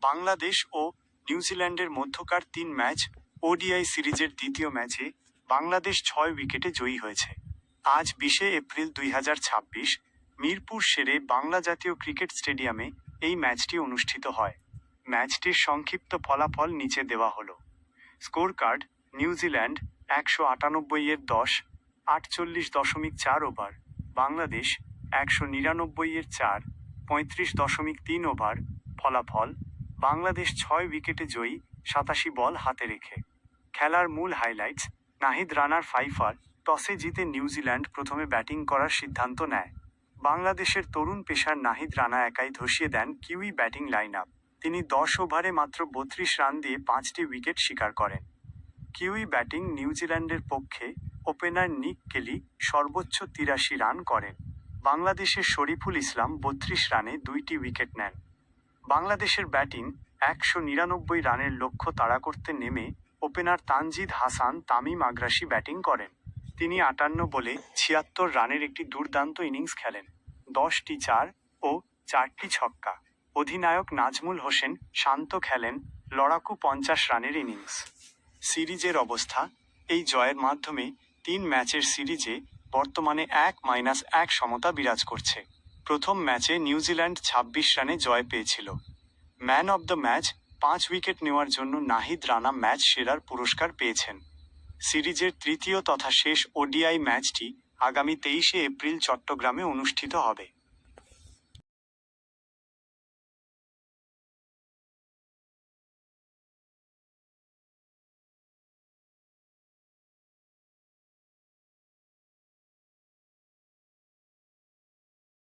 বাংলাদেশ ও নিউজিল্যান্ডের মধ্যকার 3 match ODI সিরিজের দ্বিতীয় ম্যাচে বাংলাদেশ 6 উইকেটে জয়ী হয়েছে। আজ 20 এপ্রিল 2026 মিরপুর শেরে বাংলা জাতীয় ক্রিকেট স্টেডিয়ামে এই ম্যাচটি অনুষ্ঠিত হয়। ম্যাচটির সংক্ষিপ্ত ফলাফল নিচে দেওয়া হলো। Score card: New Zealand 198 10, 48.4 over, Bangladesh 199 4, 35.3 over. ফলাফল: বাংলাদেশ 6 উইকেটে জয়ী 87 বল হাতে রেখে। খেলার মূল হাইলাইটস: নাহিদ রানার ফাইফার টসে জিতে নিউজিল্যান্ড প্রথমে ব্যাটিং করার সিদ্ধান্ত নেয়। বাংলাদেশের তরুণ পেসার নাহিদ রানা একাই ধসিয়ে দেন কিউই ব্যাটিং লাইন আপ। তিনি 10 ওভারে মাত্র 32 রান দিয়ে 5টি উইকেট শিকার করেন। কিউই ব্যাটিং নিউজিল্যান্ডের পক্ষে ওপেনার নিক কেলি সর্বোচ্চ 83 রান করেন। বাংলাদেশের শরীফুল ইসলাম 32 রানে 2টি উইকেট নেন। বাংলাদেশের ব্যাটিং 199 রানের লক্ষ্য তাড়া করতে নেমে ওপেনার তানজিদ হাসান তামিম আগ্রাসী ব্যাটিং করেন। তিনি 58 বলে 76 রানের একটি দুর্দান্ত ইনিংস খেলেন। 10টি 4 ও 4টি ছক্কা। অধিনায়ক নাজমুল হোসেন শান্ত খেলেন লড়াকু 50 রানের ইনিংস। সিরিজের অবস্থা: এই জয়ের মাধ্যমে 3 ম্যাচের সিরিজে বর্তমানে 1-1 সমতা বিরাজ করছে। প্রথম ম্যাচে নিউজিল্যান্ড 26 রানে জয় পেয়েছিল। Man of the match 5 wicket নেওয়ার জন্য নাহিদ রানা ম্যাচ সেরার পুরস্কার পেয়েছেন। সিরিজের তৃতীয় তথা শেষ ওডিআই ম্যাচটি আগামী 23 এপ্রিল চট্টগ্রামে অনুষ্ঠিত হবে।